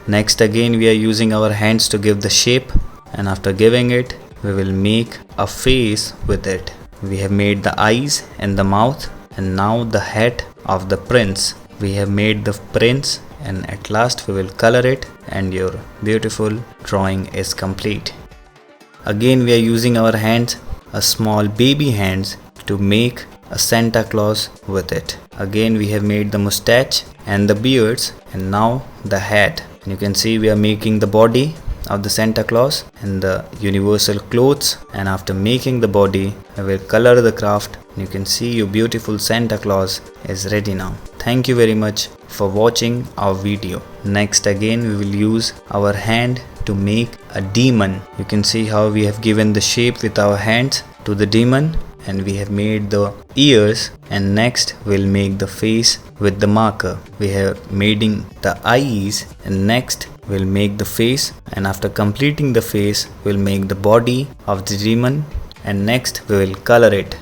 Next again we are using our hands to give the shape, and after giving it we will make a face with it. We have made the eyes and the mouth, and now the head of the prince. We have made the prince, and at last we will color it, and your beautiful drawing is complete. Again we are using our hands, a small baby hands, to make a Santa Claus with it. Again we have made the mustache and the beards, and now the hat. And you can see we are making the body of the Santa Claus and the universal clothes, and after making the body I will color the craft. You can see your beautiful Santa Claus is ready now. Thank you very much for watching our video. Next again we will use our hand to make a demon. You can see how we have given the shape with our hands to the demon, and we have made the ears, and next we'll make the face with the marker. We have made the eyes, and next we'll make the face, and after completing the face we'll make the body of the demon, and next we will color it.